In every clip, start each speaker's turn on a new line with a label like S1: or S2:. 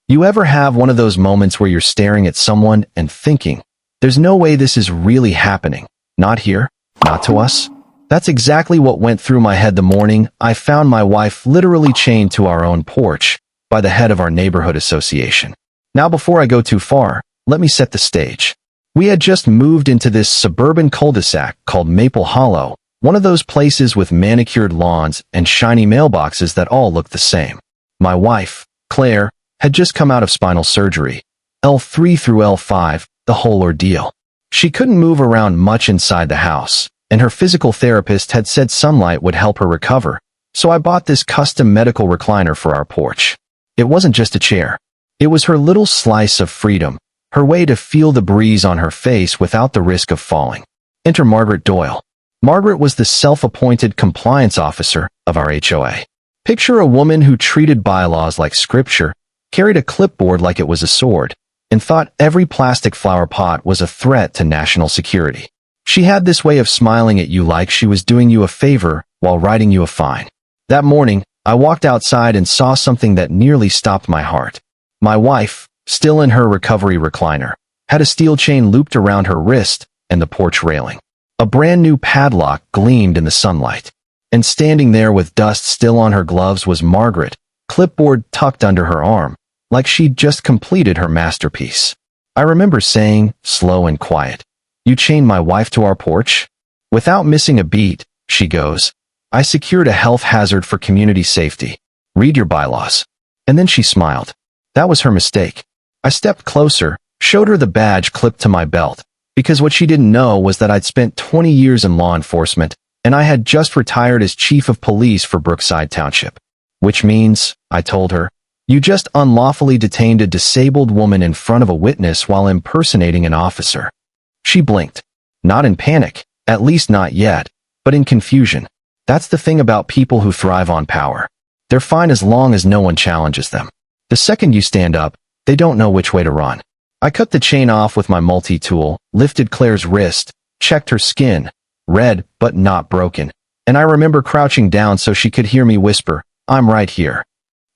S1: You ever have one of those moments where you're staring at someone and thinking, there's no way this is really happening? Not here, not to us? That's exactly what went through my head the morning I found my wife literally chained to our own porch by the head of our neighborhood association. Now, before I go too far, let me set the stage. We had just moved into this suburban cul-de-sac called Maple Hollow, one of those places with manicured lawns and shiny mailboxes that all look the same. My wife, Claire, had just come out of spinal surgery, L3 through L5, the whole ordeal. She couldn't move around much inside the house, and her physical therapist had said sunlight would help her recover, so I bought this custom medical recliner for our porch. It wasn't just a chair. It was her little slice of freedom, her way to feel the breeze on her face without the risk of falling. Enter Margaret Doyle. Margaret was the self-appointed compliance officer of our HOA. Picture a woman who treated bylaws like scripture, carried a clipboard like it was a sword, and thought every plastic flower pot was a threat to national security. She had this way of smiling at you like she was doing you a favor while writing you a fine. That morning, I walked outside and saw something that nearly stopped my heart. My wife, still in her recovery recliner, had a steel chain looped around her wrist and the porch railing. A brand new padlock gleamed in the sunlight. And standing there with dust still on her gloves was Margaret, clipboard tucked under her arm, like she'd just completed her masterpiece. I remember saying, slow and quiet, "You chained my wife to our porch?" Without missing a beat, she goes, "I secured a health hazard for community safety. Read your bylaws." And then she smiled. That was her mistake. I stepped closer, showed her the badge clipped to my belt, because what she didn't know was that I'd spent 20 years in law enforcement, and I had just retired as chief of police for Brookside Township. Which means, I told her, you just unlawfully detained a disabled woman in front of a witness while impersonating an officer. She blinked. Not in panic, at least not yet, but in confusion. That's the thing about people who thrive on power. They're fine as long as no one challenges them. The second you stand up, they don't know which way to run. I cut the chain off with my multi-tool, lifted Claire's wrist, checked her skin, red but not broken, and I remember crouching down so she could hear me whisper, "I'm right here."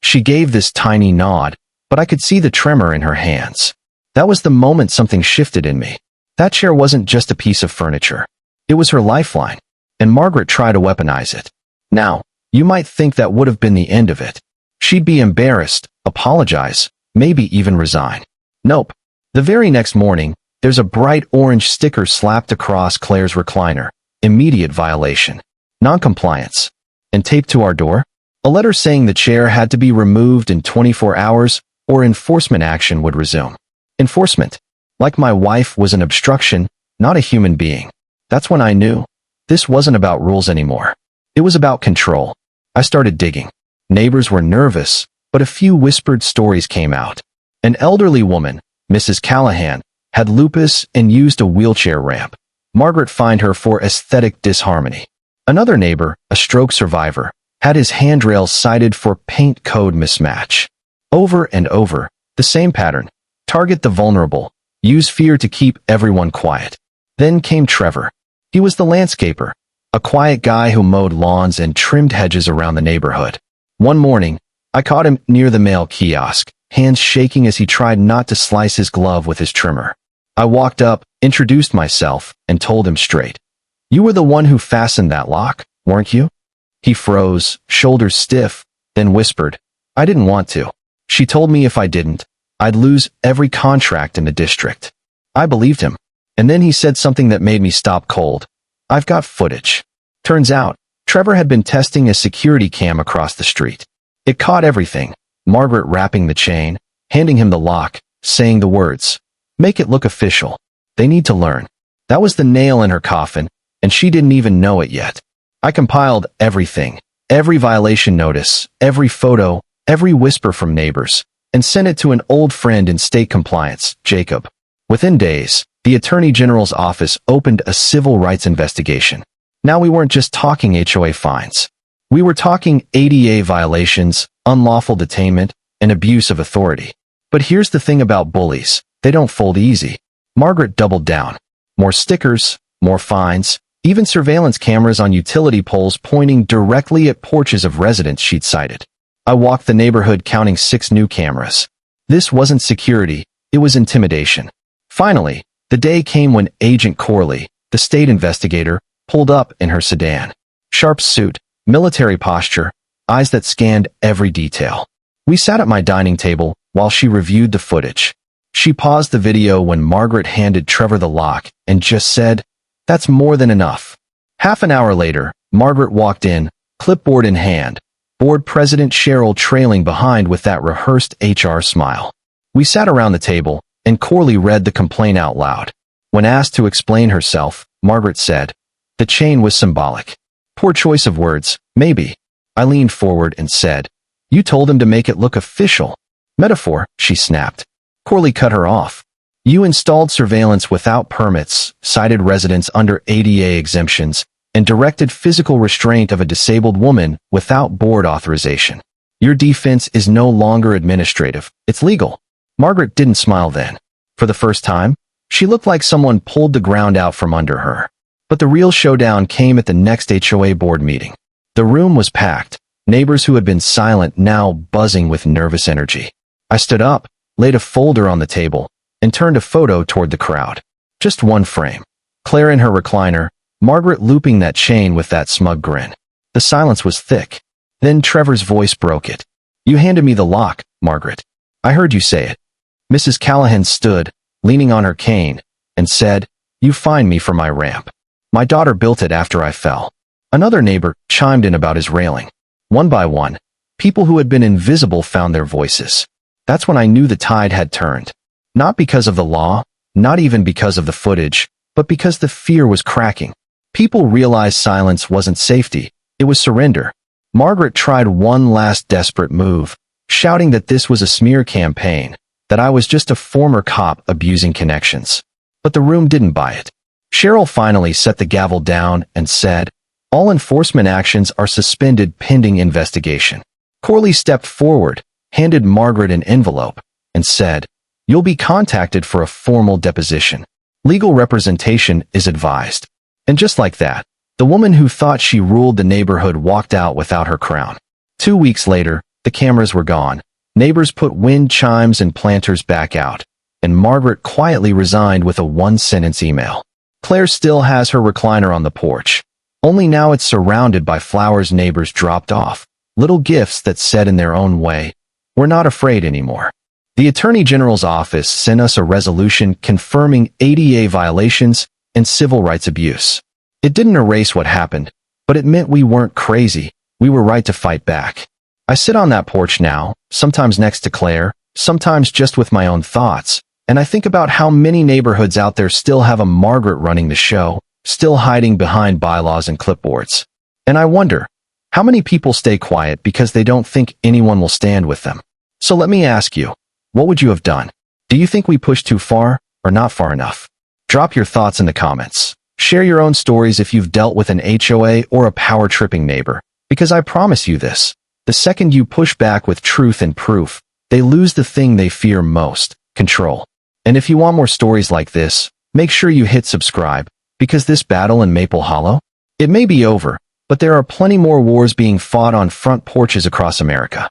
S1: She gave this tiny nod, but I could see the tremor in her hands. That was the moment something shifted in me. That chair wasn't just a piece of furniture. It was her lifeline, and Margaret tried to weaponize it. Now, you might think that would have been the end of it. She'd be embarrassed, apologize, maybe even resign. Nope. The very next morning, there's a bright orange sticker slapped across Claire's recliner. Immediate violation. Noncompliance. And taped to our door, a letter saying the chair had to be removed in 24 hours or enforcement action would resume. Enforcement. Like my wife was an obstruction, not a human being. That's when I knew. This wasn't about rules anymore. It was about control. I started digging. Neighbors were nervous, but a few whispered stories came out. An elderly woman, Mrs. Callahan, had lupus and used a wheelchair ramp. Margaret fined her for aesthetic disharmony. Another neighbor, a stroke survivor, had his handrails cited for paint code mismatch. Over and over, the same pattern. Target the vulnerable. Use fear to keep everyone quiet. Then came Trevor. He was the landscaper, a quiet guy who mowed lawns and trimmed hedges around the neighborhood. One morning, I caught him near the mail kiosk, hands shaking as he tried not to slice his glove with his trimmer. I walked up, introduced myself, and told him straight. "You were the one who fastened that lock, weren't you?" He froze, shoulders stiff, then whispered, "I didn't want to. She told me if I didn't, I'd lose every contract in the district." I believed him. And then he said something that made me stop cold. "I've got footage." Turns out, Trevor had been testing a security cam across the street. It caught everything. Margaret wrapping the chain, handing him the lock, saying the words, "Make it look official. They need to learn." That was the nail in her coffin, and she didn't even know it yet. I compiled everything, every violation notice, every photo, every whisper from neighbors, and sent it to an old friend in state compliance, Jacob. Within days, the Attorney General's office opened a civil rights investigation. Now we weren't just talking HOA fines. We were talking ADA violations, unlawful detainment, and abuse of authority. But here's the thing about bullies. They don't fold easy. Margaret doubled down. More stickers, more fines, even surveillance cameras on utility poles pointing directly at porches of residents she'd cited. I walked the neighborhood counting 6 new cameras. This wasn't security, it was intimidation. Finally, the day came when Agent Corley, the state investigator, pulled up in her sedan. Sharp suit, military posture, eyes that scanned every detail. We sat at my dining table while she reviewed the footage. She paused the video when Margaret handed Trevor the lock and just said, "That's more than enough." Half an hour later, Margaret walked in, clipboard in hand, board president Cheryl trailing behind with that rehearsed HR smile. We sat around the table, and Corley read the complaint out loud. When asked to explain herself, Margaret said, "The chain was symbolic." Poor choice of words, maybe. I leaned forward and said, "You told him to make it look official." "Metaphor," she snapped. Corley cut her off. "You installed surveillance without permits, cited residents under ADA exemptions, and directed physical restraint of a disabled woman without board authorization. Your defense is no longer administrative, it's legal." Margaret didn't smile then. For the first time, she looked like someone pulled the ground out from under her. But the real showdown came at the next HOA board meeting. The room was packed, neighbors who had been silent now buzzing with nervous energy. I stood up, laid a folder on the table, and turned a photo toward the crowd. Just one frame. Claire in her recliner, Margaret looping that chain with that smug grin. The silence was thick. Then Trevor's voice broke it. "You handed me the lock, Margaret. I heard you say it." Mrs. Callahan stood, leaning on her cane, and said, "You fined me for my ramp. My daughter built it after I fell." Another neighbor chimed in about his railing. One by one, people who had been invisible found their voices. That's when I knew the tide had turned. Not because of the law, not even because of the footage, but because the fear was cracking. People realized silence wasn't safety, it was surrender. Margaret tried one last desperate move, shouting that this was a smear campaign, that I was just a former cop abusing connections. But the room didn't buy it. Cheryl finally set the gavel down and said, "All enforcement actions are suspended pending investigation." Corley stepped forward, handed Margaret an envelope, and said, "You'll be contacted for a formal deposition. Legal representation is advised." And just like that, the woman who thought she ruled the neighborhood walked out without her crown. 2 weeks later, the cameras were gone. Neighbors put wind chimes and planters back out, and Margaret quietly resigned with a one-sentence email. Claire still has her recliner on the porch. Only now it's surrounded by flowers neighbors dropped off, little gifts that said in their own way, "We're not afraid anymore." The Attorney General's office sent us a resolution confirming ADA violations and civil rights abuse. It didn't erase what happened, but it meant we weren't crazy, we were right to fight back. I sit on that porch now, sometimes next to Claire, sometimes just with my own thoughts, and I think about how many neighborhoods out there still have a Margaret running the show, still hiding behind bylaws and clipboards. And I wonder, how many people stay quiet because they don't think anyone will stand with them? So let me ask you, what would you have done? Do you think we pushed too far, or not far enough? Drop your thoughts in the comments. Share your own stories if you've dealt with an HOA or a power-tripping neighbor, because I promise you this, the second you push back with truth and proof, they lose the thing they fear most, control. And if you want more stories like this, make sure you hit subscribe, because this battle in Maple Hollow, it may be over, but there are plenty more wars being fought on front porches across America.